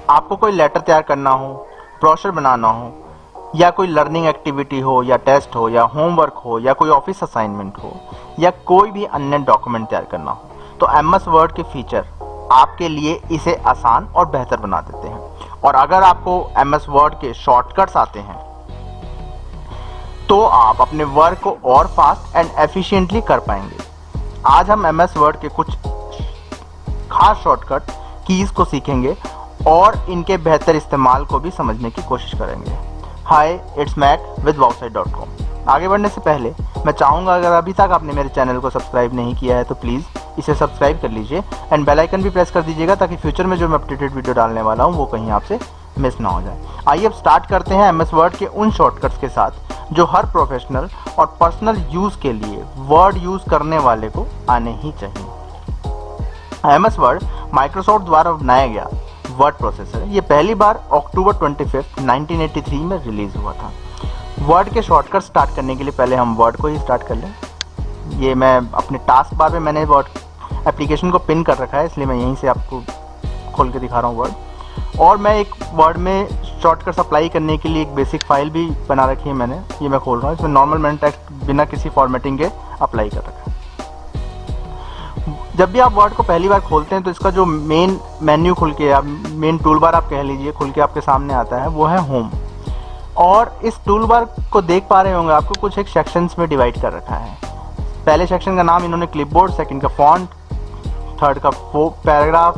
आपको कोई लेटर तैयार करना हो, ब्रोशर बनाना हो, या कोई लर्निंग एक्टिविटी हो, या टेस्ट हो, या होमवर्क हो, या कोई ऑफिस असाइनमेंट हो, या कोई भी अन्य डॉक्यूमेंट तैयार करना हो, तो एमएस वर्ड के फीचर आपके लिए इसे आसान और बेहतर बना देते हैं। और अगर आपको एमएस वर्ड के शॉर्टकट्स आते हैं तो आप अपने वर्क को और फास्ट एंड एफिशिएंटली कर पाएंगे। आज हम एमएस वर्ड के कुछ खास शॉर्टकट कीज को सीखेंगे और इनके बेहतर इस्तेमाल को भी समझने की कोशिश करेंगे। हाय, इट्स मैक विद wowsite.com। आगे बढ़ने से पहले मैं चाहूँगा, अगर अभी तक आपने मेरे चैनल को सब्सक्राइब नहीं किया है तो प्लीज़ इसे सब्सक्राइब कर लीजिए एंड बेल आइकन भी प्रेस कर दीजिएगा, ताकि फ्यूचर में जो मैं अपडेटेड वीडियो डालने वाला हूँ वो कहीं आपसे मिस ना हो जाए। आइए अब स्टार्ट करते हैं एमएस वर्ड के उन शॉर्टकट्स के साथ जो हर प्रोफेशनल और पर्सनल यूज़ के लिए वर्ड यूज़ करने वाले को आने ही चाहिए। एमएस वर्ड माइक्रोसॉफ्ट द्वारा बनाया गया वर्ड प्रोसेसर ये पहली बार अक्टूबर 25, 1983 में रिलीज हुआ था। वर्ड के शॉर्टकट स्टार्ट करने के लिए पहले हम वर्ड को ही स्टार्ट कर लें। ये मैं अपने टास्क बार में मैंने वर्ड एप्लीकेशन को पिन कर रखा है, इसलिए मैं यहीं से आपको खोल के दिखा रहा हूँ वर्ड। और मैं एक वर्ड में शॉर्टकट्स अप्लाई करने के लिए एक बेसिक फाइल भी बना रखी है मैंने, ये मैं खोल रहा हूँ। इसमें नॉर्मल मैंने टेक्स्ट बिना किसी फॉर्मेटिंग के अप्लाई कर रखा है। जब भी आप वर्ड को पहली बार खोलते हैं तो इसका जो मेन मेन्यू खुल के, आप मेन टूल बार आप कह लीजिए, खुल के आपके सामने आता है, वो है होम। और इस टूल बार को देख पा रहे होंगे आपको कुछ एक सेक्शंस में डिवाइड कर रखा है। पहले सेक्शन का नाम इन्होंने क्लिपबोर्ड, सेकंड का फॉन्ट, थर्ड का पैराग्राफ,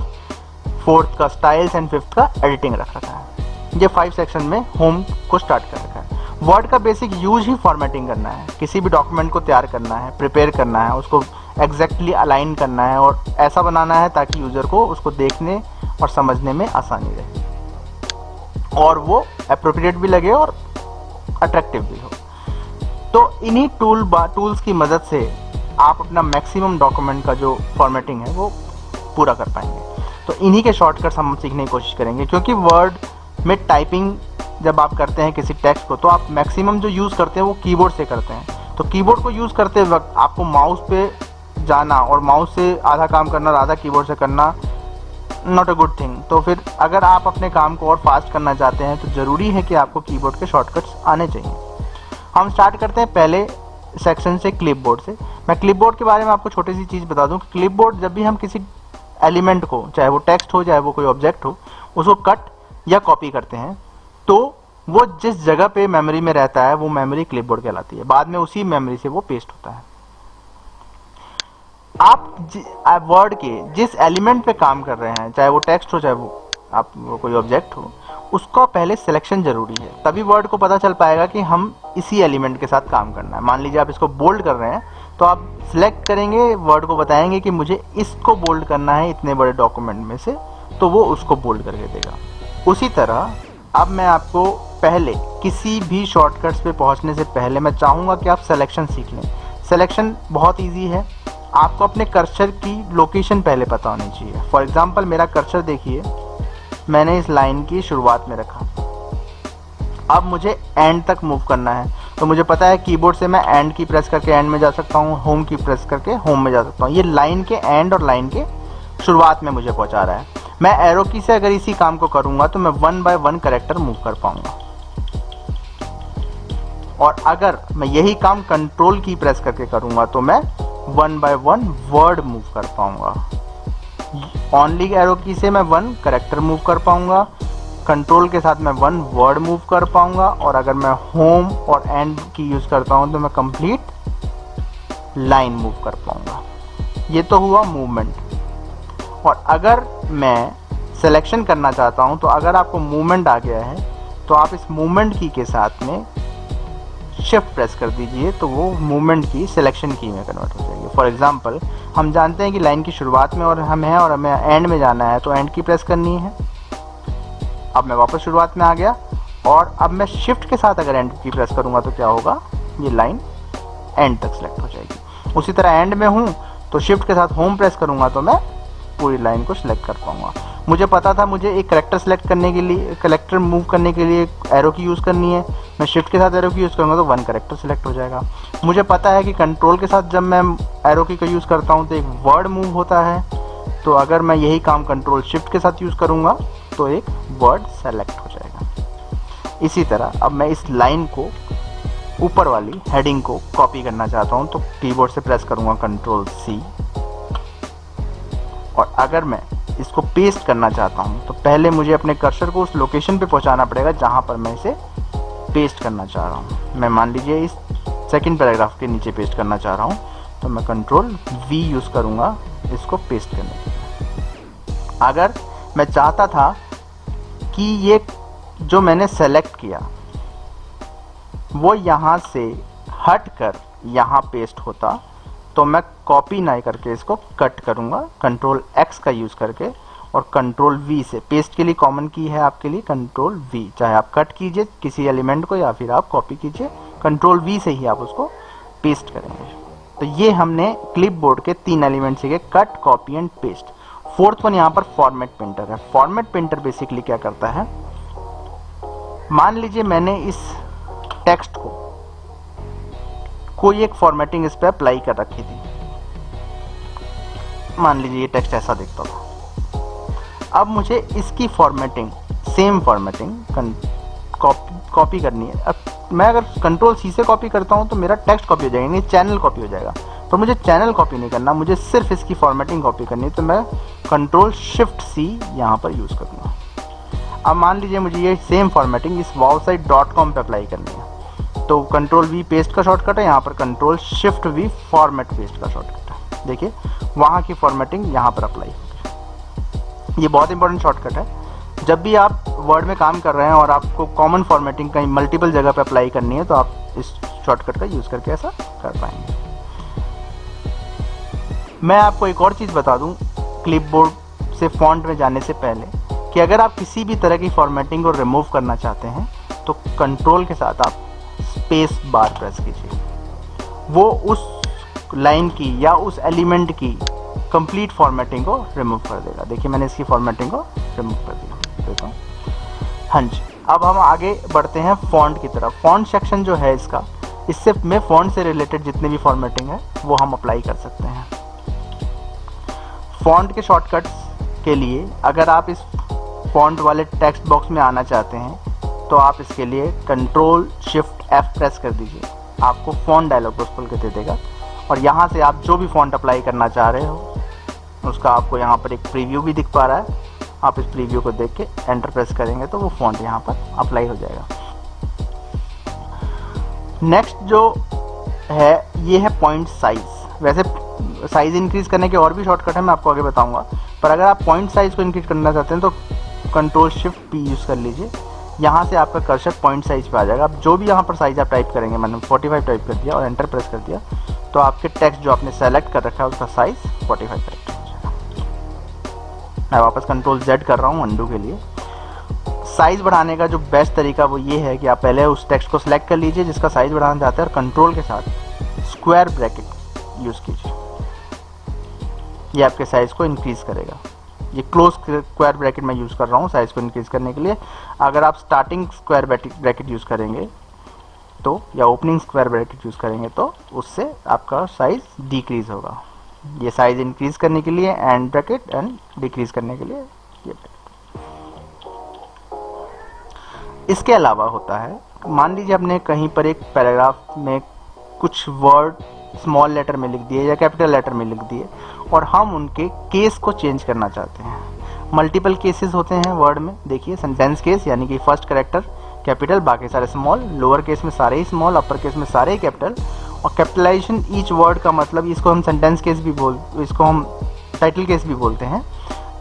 फोर्थ का स्टाइल्स एंड फिफ्थ का एडिटिंग रख रखा है। ये 5 सेक्शन में होम को स्टार्ट कर रखा है। वर्ड का बेसिक यूज ही फॉर्मेटिंग करना है, किसी भी डॉक्यूमेंट को तैयार करना है, प्रिपेयर करना है, उसको एग्जैक्टली अलाइन करना है और ऐसा बनाना है ताकि यूज़र को उसको देखने और समझने में आसानी रहे और वो एप्रोप्रिएट भी लगे और अट्रैक्टिव भी हो। तो इन्हीं टूल्स की मदद से आप अपना मैक्सिमम डॉक्यूमेंट का जो फॉर्मेटिंग है वो पूरा कर पाएंगे। तो इन्हीं के शॉर्टकट्स हम सीखने की कोशिश करेंगे, क्योंकि वर्ड में टाइपिंग जब आप करते हैं किसी टेक्स्ट को तो आप मैक्सिमम जो यूज़ करते हैं वो कीबोर्ड से करते हैं। तो कीबोर्ड को यूज़ करते वक्त आपको माउस पे जाना और माउस से आधा काम करना और आधा कीबोर्ड से करना नॉट अ गुड थिंग। तो फिर अगर आप अपने काम को और फास्ट करना चाहते हैं तो ज़रूरी है कि आपको कीबोर्ड के शॉर्टकट्स आने चाहिए। हम स्टार्ट करते हैं पहले सेक्शन से, क्लिपबोर्ड से। मैं क्लिपबोर्ड के बारे में आपको छोटी सी चीज़ बता दूं कि क्लिपबोर्ड, जब भी हम किसी एलिमेंट को, चाहे वो टेक्स्ट हो चाहे वो कोई ऑब्जेक्ट हो, उसको कट या कॉपी करते हैं तो वो जिस जगह पे मेमोरी में रहता है वो मेमोरी क्लिपबोर्ड कहलाती है। बाद में उसी मेमोरी से वो पेस्ट होता है। आप वर्ड के जिस एलिमेंट पे काम कर रहे हैं, चाहे वो टेक्स्ट हो चाहे वो कोई ऑब्जेक्ट हो, उसका पहले सिलेक्शन जरूरी है, तभी वर्ड को पता चल पाएगा कि हम इसी एलिमेंट के साथ काम करना है। मान लीजिए आप इसको बोल्ड कर रहे हैं तो आप सिलेक्ट करेंगे, वर्ड को बताएंगे कि मुझे इसको बोल्ड करना है इतने बड़े डॉक्यूमेंट में से, तो वो उसको बोल्ड करके देगा। उसी तरह अब मैं आपको पहले किसी भी शॉर्टकट्स पे पहुंचने से पहले मैं चाहूँगा कि आप सिलेक्शन सीख लें। सिलेक्शन बहुत ईजी है, आपको अपने कर्सर की लोकेशन पहले पता होनी चाहिए। फॉर एग्जाम्पल मेरा कर्सर देखिए, मैंने इस लाइन की शुरुआत में रखा, अब मुझे एंड तक मूव करना है तो मुझे पता है कीबोर्ड से मैं एंड की प्रेस करके एंड में जा सकता हूँ, होम की प्रेस करके होम में जा सकता हूँ। ये लाइन के एंड और लाइन के शुरुआत में मुझे पहुँचा रहा है। मैं एरो की से अगर इसी काम को करूँगा तो मैं 1 बाय 1 कैरेक्टर मूव कर पाऊँगा, और अगर मैं यही काम कंट्रोल की प्रेस करके करूँगा तो मैं 1 बाय 1 वर्ड मूव कर पाऊँगा। ओनली एरो की से मैं 1 कैरेक्टर मूव कर पाऊँगा, कंट्रोल के साथ मैं 1 वर्ड मूव कर पाऊँगा, और अगर मैं होम और एंड की यूज़ करता हूँ तो मैं कंप्लीट लाइन मूव कर पाऊँगा। ये तो हुआ मूवमेंट। और अगर मैं सिलेक्शन करना चाहता हूँ तो अगर आपको मूवमेंट आ गया है तो आप इस मूवमेंट की के साथ में शिफ्ट प्रेस कर दीजिए तो वो मूवमेंट की सिलेक्शन की में कन्वर्ट हो जाएगी। फॉर एग्जांपल हम जानते हैं कि लाइन की शुरुआत में और हमें एंड में जाना है तो एंड की प्रेस करनी है। अब मैं वापस शुरुआत में आ गया और अब मैं शिफ्ट के साथ अगर एंड की प्रेस करूँगा तो क्या होगा, ये लाइन एंड तक सेलेक्ट हो जाएगी। उसी तरह एंड में हूँ तो शिफ्ट के साथ होम प्रेस करूँगा तो मैं पूरी लाइन को सिलेक्ट कर पाऊँगा। मुझे पता था मुझे एक करेक्टर सेलेक्ट करने के लिए, करेक्टर मूव करने के लिए एक एरो की यूज़ करनी है, मैं शिफ्ट के साथ एरो की यूज़ करूँगा तो 1 करेक्टर सेलेक्ट हो जाएगा। मुझे पता है कि कंट्रोल के साथ जब मैं एरो की का यूज़ करता हूँ तो एक वर्ड मूव होता है, तो अगर मैं यही काम कंट्रोल शिफ्ट के साथ यूज़ करूँगा तो एक वर्ड सेलेक्ट हो जाएगा। इसी तरह अब मैं इस लाइन को, ऊपर वाली हेडिंग को कॉपी करना चाहता हूँ तो कीबोर्ड से प्रेस करूँगा कंट्रोल C, और अगर मैं इसको पेस्ट करना चाहता हूँ तो पहले मुझे अपने कर्सर को उस लोकेशन पे पहुँचाना पड़ेगा जहाँ पर मैं इसे पेस्ट करना चाह रहा हूँ। मैं मान लीजिए इस सेकंड पैराग्राफ के नीचे पेस्ट करना चाह रहा हूँ, तो मैं कंट्रोल V यूज़ करूँगा इसको पेस्ट करने के लिए। अगर मैं चाहता था कि ये जो मैंने सेलेक्ट किया वो यहाँ से हट कर यहाँ पेस्ट होता, तो मैं कॉपी ना करके इसको कट करूँगा कंट्रोल X का यूज़ करके, और कंट्रोल V से, पेस्ट के लिए कॉमन की है आपके लिए कंट्रोल V, चाहे आप कट कीजिए किसी एलिमेंट को या फिर आप कॉपी कीजिए, कंट्रोल V से ही आप उसको पेस्ट करेंगे। तो ये हमने क्लिपबोर्ड के 3 एलिमेंट सीखे, cut, copy and paste. Fourth one यहाँ पर फॉर्मेट प्रिंटर है। फॉर्मेट प्रिंटर बेसिकली क्या करता है, मान लीजिए मैंने इस टेक्स्ट को कोई एक फॉर्मेटिंग इस पे अप्लाई कर रखी थी, मान लीजिए ये टेक्स्ट ऐसा दिखता था। अब मुझे इसकी फॉर्मेटिंग, सेम फॉर्मेटिंग कॉपी करनी है। अब मैं अगर कंट्रोल C से कॉपी करता हूँ तो मेरा टेक्स्ट कॉपी हो जाएगा, नहीं चैनल कॉपी हो जाएगा। पर मुझे चैनल कॉपी नहीं करना, मुझे सिर्फ इसकी फॉर्मेटिंग कॉपी करनी है, तो मैं कंट्रोल शिफ्ट C यहाँ पर यूज़ करूँगा। अब मान लीजिए मुझे ये सेम फॉर्मेटिंग इस wowsite.com पे अप्लाई करनी है, तो कंट्रोल V पेस्ट का शॉर्टकट है, यहाँ पर control shift V format paste का शॉर्टकट है। देखिए वहाँ की फॉर्मेटिंग यहाँ पर अप्लाई होगी। ये बहुत इंपॉर्टेंट शॉर्टकट है। जब भी आप वर्ड में काम कर रहे हैं और आपको कॉमन फॉर्मेटिंग कहीं मल्टीपल जगह पे अप्लाई करनी है तो आप इस शॉर्टकट का यूज़ करके ऐसा कर पाएंगे। मैं आपको एक और चीज़ बता दूं क्लिपबोर्ड से फॉन्ट में जाने से पहले, कि अगर आप किसी भी तरह की फॉर्मेटिंग को रिमूव करना चाहते हैं तो कंट्रोल के साथ आप स्पेस बार प्रेस कीजिए, वो उस लाइन की या उस एलिमेंट की कंप्लीट फॉर्मेटिंग को रिमूव कर देगा। देखिए मैंने इसकी फॉर्मेटिंग को रिमूव कर दिया, देखो। हाँ जी, अब हम आगे बढ़ते हैं फॉन्ट की तरफ। फॉन्ट सेक्शन जो है इसका, इससे में फॉन्ट से रिलेटेड जितने भी फॉर्मेटिंग है वो हम अप्लाई कर सकते हैं। फॉन्ट के शॉर्टकट्स के लिए अगर आप इस फॉन्ट वाले टेक्स्ट बॉक्स में आना चाहते हैं तो आप इसके लिए कंट्रोल शिफ्ट F प्रेस कर दीजिए, आपको फॉन्ट डायलॉग बॉक्स खोल के दे देगा, और यहाँ से आप जो भी फॉन्ट अप्लाई करना चाह रहे हो उसका आपको यहाँ पर एक प्रीव्यू भी दिख पा रहा है। आप इस प्रीव्यू को देख के एंटर प्रेस करेंगे तो वो फॉन्ट यहाँ पर अप्लाई हो जाएगा। नेक्स्ट जो है ये है पॉइंट साइज। वैसे साइज इंक्रीज करने के और भी शॉर्टकट है, मैं आपको आगे बताऊंगा, पर अगर आप पॉइंट साइज को इंक्रीज करना चाहते हैं तो कंट्रोल शिफ्ट P यूज़ कर लीजिए। यहाँ से आपका कर्सर पॉइंट साइज पे आ जाएगा। अब जो भी यहाँ पर साइज आप टाइप करेंगे, मैंने 45 टाइप कर दिया और एंटर प्रेस कर दिया, तो आपके टेक्स्ट जो आपने सेलेक्ट कर रखा है उसका साइज 45 टाइप हो जाएगा। मैं वापस कंट्रोल Z कर रहा हूँ अंडू के लिए। साइज़ बढ़ाने का जो बेस्ट तरीका वो ये है कि आप पहले उस टेक्स्ट को सिलेक्ट कर लीजिए जिसका साइज़ बढ़ाना चाहते हैं, और कंट्रोल के साथ स्क्वायर ब्रैकेट यूज़ कीजिए, ये आपके साइज़ को इंक्रीज़ करेगा। ये क्लोज स्क्वायर ब्रैकेट मैं यूज़ कर रहा हूँ साइज़ को इंक्रीज़ करने के लिए। अगर आप स्टार्टिंग स्क्वायर ब्रैकेट यूज़ करेंगे तो, या ओपनिंग स्क्वायर ब्रैकेट यूज़ करेंगे तो उससे आपका साइज़ डिक्रीज़ होगा। ये साइज़ इंक्रीज़ करने के लिए एंड ब्रैकेट, एंड डिक्रीज़ करने के लिए ये ब्रैकेट। इसके अलावा होता है, मान लीजिए आपने कहीं पर एक पैराग्राफ में कुछ वर्ड स्मॉल लेटर में लिख दिए या कैपिटल लेटर में लिख दिए, और हम उनके केस को चेंज करना चाहते हैं। मल्टीपल केसेस होते हैं वर्ड में, देखिए सेंटेंस केस यानी कि फर्स्ट कैरेक्टर कैपिटल, बाकी सारे स्मॉल, लोअर केस में सारे ही स्मॉल, अपर केस में सारे ही कैपिटल, और कैपिटलाइजेशन ईच वर्ड का मतलब इसको हम सेंटेंस केस भी इसको हम टाइटल केस भी बोलते हैं।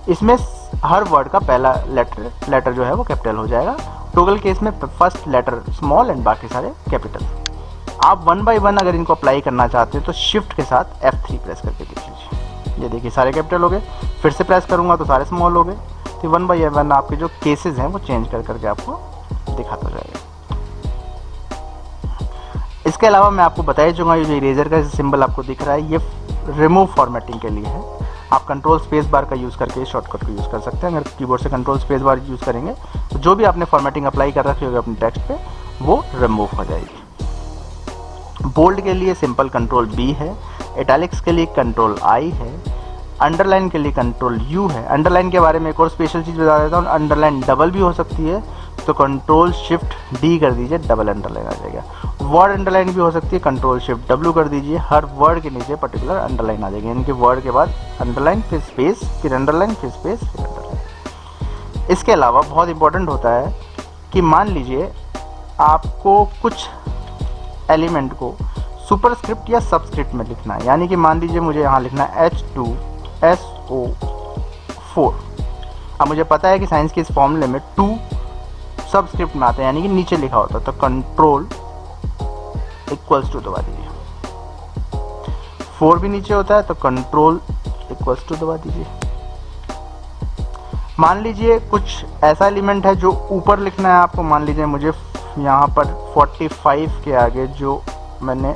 इसमें हर वर्ड का पहला लेटर जो है वो कैपिटल हो जाएगा। टोटल केस में फर्स्ट लेटर स्मॉल एंड बाकी सारे कैपिटल। आप 1 बाय 1 अगर इनको अप्लाई करना चाहते हैं तो शिफ्ट के साथ F3 प्रेस करके देख लीजिए, ये देखिए सारे कैपिटल हो गए। फिर से प्रेस करूंगा तो सारे स्मॉल हो गए। तो 1 बाय 1 आपके जो केसेस हैं वो चेंज कर करके आपको दिखाता जाएगा। इसके अलावा मैं आपको बताया चूँगा, ये जो इरेजर का सिंबल आपको दिख रहा है ये रिमूव फॉर्मेटिंग के लिए है। आप कंट्रोल स्पेस बार का यूज़ करके इस शॉर्टकट को यूज़ कर सकते हैं। अगर कीबोर्ड से कंट्रोल स्पेस बार यूज़ करेंगे तो जो भी आपने फॉर्मेटिंग अप्लाई कर रखी होगी अपने टेक्स्ट पे वो रिमूव हो जाएगी। बोल्ड के लिए सिंपल कंट्रोल B है, इटैलिक्स के लिए कंट्रोल I है, अंडरलाइन के लिए कंट्रोल यू है। अंडरलाइन के बारे में एक और स्पेशल चीज़ बता देता हूँ, अंडरलाइन डबल भी हो सकती है, तो कंट्रोल शिफ्ट डी कर दीजिए, डबल अंडरलाइन आ जाएगा। वर्ड अंडरलाइन भी हो सकती है, कंट्रोल शिफ्ट डब्ल्यू कर दीजिए, हर वर्ड के नीचे पर्टिकुलर अंडरलाइन आ जाएगी, यानी कि वर्ड के बाद अंडरलाइन, फिर स्पेस, फिर अंडरलाइन, फिर स्पेस, फिर अंडरलाइन। इसके अलावा बहुत इंपॉर्टेंट होता है कि मान लीजिए आपको कुछ एलिमेंट को सुपरस्क्रिप्ट या सबस्क्रिप्ट में लिखना है, यानी कि मान लीजिए मुझे यहाँ लिखना है H2SO4। अब मुझे पता है कि साइंस के इस फॉर्मूले में 2 सबस्क्रिप्ट में आता है, यानी कि नीचे लिखा होता है, तो कंट्रोल इक्वल्स टू दबा दीजिए। 4 भी नीचे होता है तो कंट्रोल इक्वल्स टू दबा दीजिए। मान लीजिए कुछ ऐसा एलिमेंट है जो ऊपर लिखना है आपको, मान लीजिए मुझे यहाँ पर 45 के आगे जो मैंने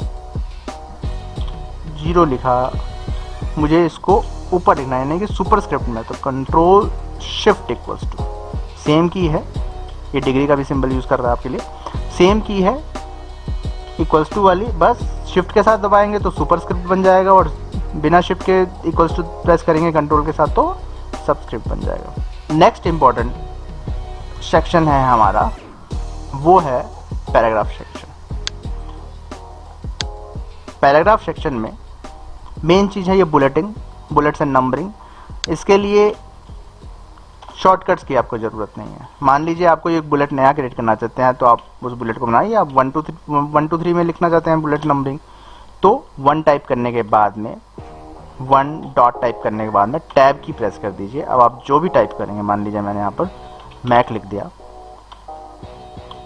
0 लिखा, मुझे इसको ऊपर लिखना है, यानी कि सुपरस्क्रिप्ट में, तो control shift equals to, same key है, ये डिग्री का भी सिंबल यूज़ कर रहा है आपके लिए, सेम की है इक्वल्स टू वाली, बस शिफ्ट के साथ दबाएंगे तो सुपरस्क्रिप्ट बन जाएगा, और बिना शिफ्ट के इक्वल्स टू प्रेस करेंगे कंट्रोल के साथ तो सबस्क्रिप्ट बन जाएगा। नेक्स्ट इंपॉर्टेंट सेक्शन है हमारा, वो है पैराग्राफ सेक्शन। पैराग्राफ सेक्शन में मेन चीज़ है ये बुलेट्स एंड नंबरिंग। इसके लिए शॉर्टकट्स की आपको ज़रूरत नहीं है। मान लीजिए आपको एक बुलेट नया क्रिएट करना चाहते हैं, तो आप उस बुलेट को बनाइए। आप 1 2 3 में लिखना चाहते हैं बुलेट नंबरिंग, तो 1 टाइप करने के बाद में 1 डॉट टाइप करने के बाद में टैब की प्रेस कर दीजिए। अब आप जो भी टाइप करेंगे, मान लीजिए मैंने यहाँ पर मैक लिख दिया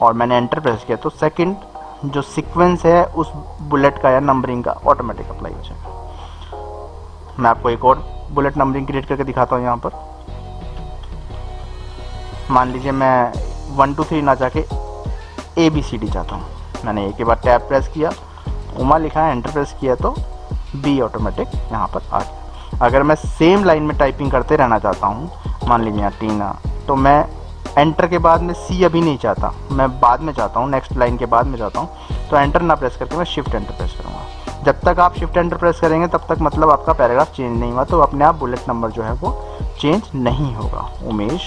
और मैंने एंटर प्रेस किया, तो सेकंड जो सीक्वेंस है उस बुलेट का या नंबरिंग का ऑटोमेटिक अप्लाई हो जाएगा। मैं आपको एक और बुलेट नंबरिंग क्रिएट करके दिखाता हूँ। यहाँ पर मान लीजिए मैं 1 2 3 ना जाके ABCD चाहता हूँ। मैंने ए के बाद टैब प्रेस किया, उमा लिखा है, एंटर प्रेस किया तो बी ऑटोमेटिक यहाँ पर आ गया। अगर मैं सेम लाइन में टाइपिंग करते रहना चाहता हूँ, मान लीजिए यहाँ टीना, तो मैं एंटर के बाद में सी अभी नहीं चाहता, मैं बाद में चाहता हूँ, नेक्स्ट लाइन के बाद में चाहता हूँ, तो एंटर ना प्रेस करके मैं शिफ्ट एंटर प्रेस करूँगा। जब तक आप शिफ्ट एंटर प्रेस करेंगे तब तक मतलब आपका पैराग्राफ चेंज नहीं हुआ, तो अपने आप बुलेट नंबर जो है वो चेंज नहीं होगा। उमेश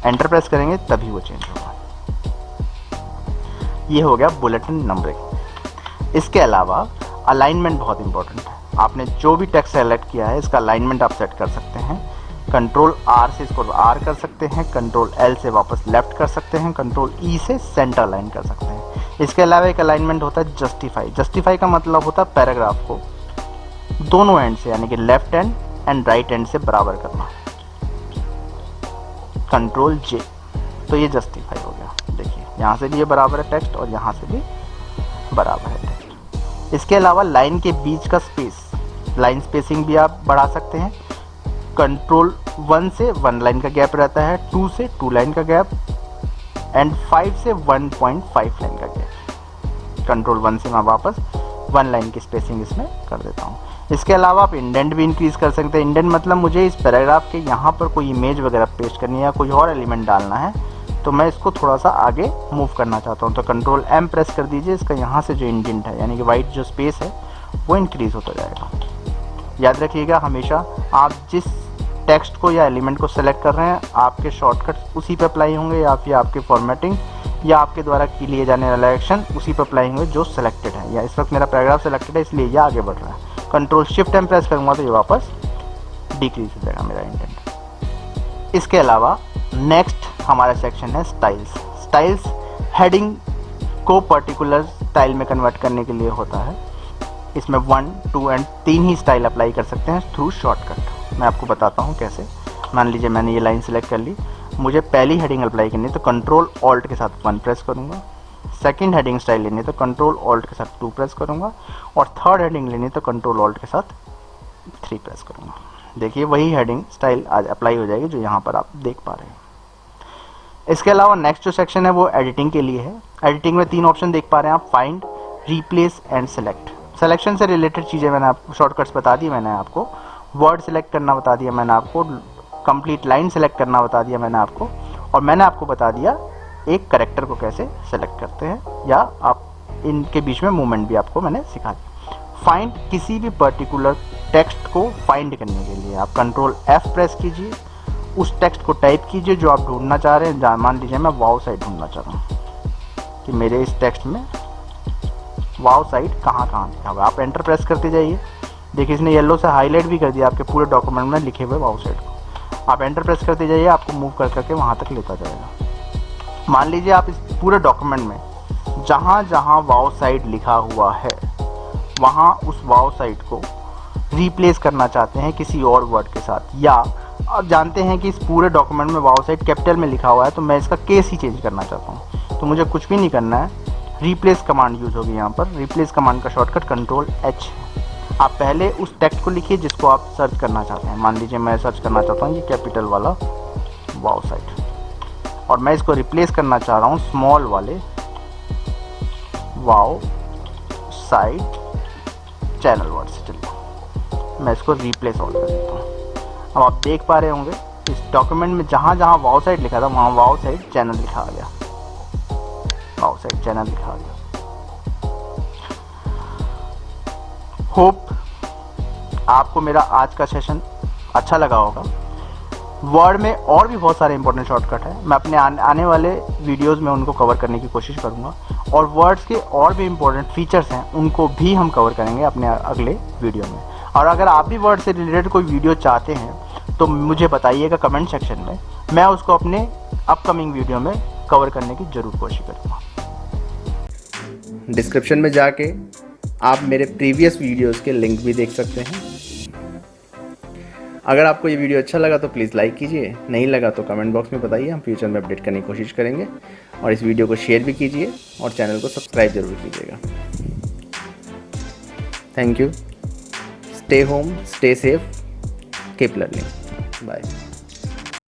एंटर प्रेस करेंगे तभी वो चेंज होगा। ये हो गया बुलेट नंबरिंग। इसके अलावा अलाइनमेंट बहुत इंपॉर्टेंट है। आपने जो भी टेक्स्ट सेलेक्ट किया है इसका अलाइनमेंट आप सेट कर सकते हैं। कंट्रोल R से इसको R कर सकते हैं, कंट्रोल L से वापस लेफ्ट कर सकते हैं, कंट्रोल E से सेंटर अलाइन कर सकते हैं। इसके अलावा एक अलाइनमेंट होता है जस्टिफाई। जस्टिफाई का मतलब होता है पैराग्राफ को दोनों एंड से, यानी कि left and and right and से बराबर करना, कंट्रोल J, तो ये जस्टिफाई हो गया। देखिए यहाँ से भी ये बराबर है टेक्स्ट और यहाँ से भी बराबर है टेक्स्ट। इसके अलावा लाइन के बीच का स्पेस, लाइन स्पेसिंग भी आप बढ़ा सकते हैं। कंट्रोल 1 से 1 लाइन का गैप रहता है, 2 से 2 लाइन का गैप, एंड 5 से 1.5 लाइन का गैप। कंट्रोल 1 से मैं वापस 1 लाइन की स्पेसिंग इसमें कर देता हूँ। इसके अलावा आप इंडेंट भी इंक्रीज कर सकते हैं। इंडेंट मतलब मुझे इस पैराग्राफ के यहाँ पर कोई इमेज वगैरह पेस्ट करनी है या कोई और एलिमेंट डालना है, तो मैं इसको थोड़ा सा आगे मूव करना चाहता हूँ, तो कंट्रोल M प्रेस कर दीजिए। इसका यहाँ से जो इंडेंट है, यानी कि वाइट जो स्पेस है, वो इंक्रीज होता जाएगा। याद रखिएगा हमेशा आप जिस टेक्स्ट को या एलिमेंट को सेलेक्ट कर रहे हैं, आपके शॉर्टकट्स उसी पे अप्लाई होंगे, या फिर आपके फॉर्मेटिंग या आपके द्वारा की लिए जाने वाला एक्शन उसी पे अप्लाई होंगे जो सिलेक्टेड है। या इस वक्त मेरा पैराग्राफ सेलेक्टेड है इसलिए यह आगे बढ़ रहा है। कंट्रोल शिफ्ट M प्रेस करूँगा तो ये वापस डिक्रीज हो जाएगा मेरा इंडेंट। इसके अलावा नेक्स्ट हमारा सेक्शन है स्टाइल्स। स्टाइल्स हेडिंग को पर्टिकुलर स्टाइल में कन्वर्ट करने के लिए होता है। इसमें 1 2 एंड 3 ही स्टाइल अप्लाई कर सकते हैं थ्रू शॉर्टकट। मैं आपको बताता हूँ कैसे। मान लीजिए मैंने ये लाइन सेलेक्ट कर ली, मुझे पहली हेडिंग अप्लाई करनी है तो कंट्रोल ऑल्ट के साथ 1 प्रेस करूँगा। सेकंड हेडिंग स्टाइल लेनी है तो कंट्रोल ऑल्ट के साथ 2 प्रेस करूँगा, और थर्ड हेडिंग लेनी है तो कंट्रोल ऑल्ट के साथ 3 प्रेस करूँगा। देखिए वही हेडिंग स्टाइल आज अप्लाई हो जाएगी जो यहाँ पर आप देख पा रहे हैं। इसके अलावा नेक्स्ट जो सेक्शन है वो एडिटिंग के लिए है। एडिटिंग में 3 ऑप्शन देख पा रहे हैं आप, find, replace and select. Selection से रिलेटेड चीज़ें मैंने आपको शॉर्टकट्स बता दी, मैंने आपको वर्ड सेलेक्ट करना बता दिया, मैंने आपको कंप्लीट लाइन सेलेक्ट करना बता दिया मैंने आपको, और मैंने आपको बता दिया एक कैरेक्टर को कैसे सेलेक्ट करते हैं, या आप इनके बीच में मूवमेंट भी आपको मैंने सिखा दी। फाइंड किसी भी पर्टिकुलर टेक्स्ट को फाइंड करने के लिए आप कंट्रोल F प्रेस कीजिए, उस टेक्स्ट को टाइप कीजिए जो आप ढूंढना चाह रहे हैं। मान लीजिए मैं वाव साइट ढूंढना चाह रहा हूँ कि मेरे इस टेक्स्ट में वाव साइट कहाँ कहाँ लिखा हुआ है। आप एंटर प्रेस करते जाइए। देखिए इसने येलो से हाईलाइट भी कर दिया आपके पूरे डॉक्यूमेंट में लिखे हुए वाव साइट को। आप एंटर प्रेस करते जाइए, आपको मूव कर करके वहाँ तक लेता जाएगा। मान लीजिए आप इस पूरे डॉक्यूमेंट में जहाँ जहाँ वाव साइट लिखा हुआ है वहाँ उस वाव साइट को रिप्लेस करना चाहते हैं किसी और वर्ड के साथ, या आप जानते हैं कि इस पूरे डॉक्यूमेंट में वाव साइट कैपिटल में लिखा हुआ है तो मैं इसका केस ही चेंज करना चाहता हूँ। तो मुझे कुछ भी नहीं करना है, रिप्लेस कमांड यूज़ होगी यहाँ पर। रिप्लेस कमांड का शॉर्टकट कंट्रोल H है। आप पहले उस टेक्स्ट को लिखिए जिसको आप सर्च करना चाहते हैं। मान लीजिए मैं सर्च करना चाहता हूँ ये कैपिटल वाला वाव साइट, और मैं इसको रिप्लेस करना चाह रहा हूँ स्मॉल वाले वाव साइट चैनल वर्ड से। चलिए मैं इसको रिप्लेस ऑल कर देता हूँ। अब आप देख पा रहे होंगे इस डॉक्यूमेंट में जहाँ जहाँ वाव साइट लिखा था वहाँ वाव साइट चैनल लिखा आ गया, वाव साइट चैनल लिखा आ गया। होप आपको मेरा आज का सेशन अच्छा लगा होगा। वर्ड में और भी बहुत सारे इंपॉर्टेंट शॉर्टकट है, मैं अपने आने वाले वीडियोस में उनको कवर करने की कोशिश करूंगा, और वर्ड्स के और भी इंपॉर्टेंट फीचर्स हैं उनको भी हम कवर करेंगे अपने अगले वीडियो में। और अगर आप भी वर्ड से रिलेटेड कोई वीडियो चाहते हैं तो मुझे बताइएगा कमेंट सेक्शन में, मैं उसको अपने अपकमिंग वीडियो में कवर करने की ज़रूर कोशिश करूँगा। डिस्क्रिप्शन में जाके आप मेरे प्रीवियस वीडियोस के लिंक भी देख सकते हैं। अगर आपको ये वीडियो अच्छा लगा तो प्लीज़ लाइक कीजिए, नहीं लगा तो कमेंट बॉक्स में बताइए, हम फ्यूचर में अपडेट करने की कोशिश करेंगे। और इस वीडियो को शेयर भी कीजिए और चैनल को सब्सक्राइब जरूर कीजिएगा। Thank you. Stay home, stay safe, keep learning. Bye.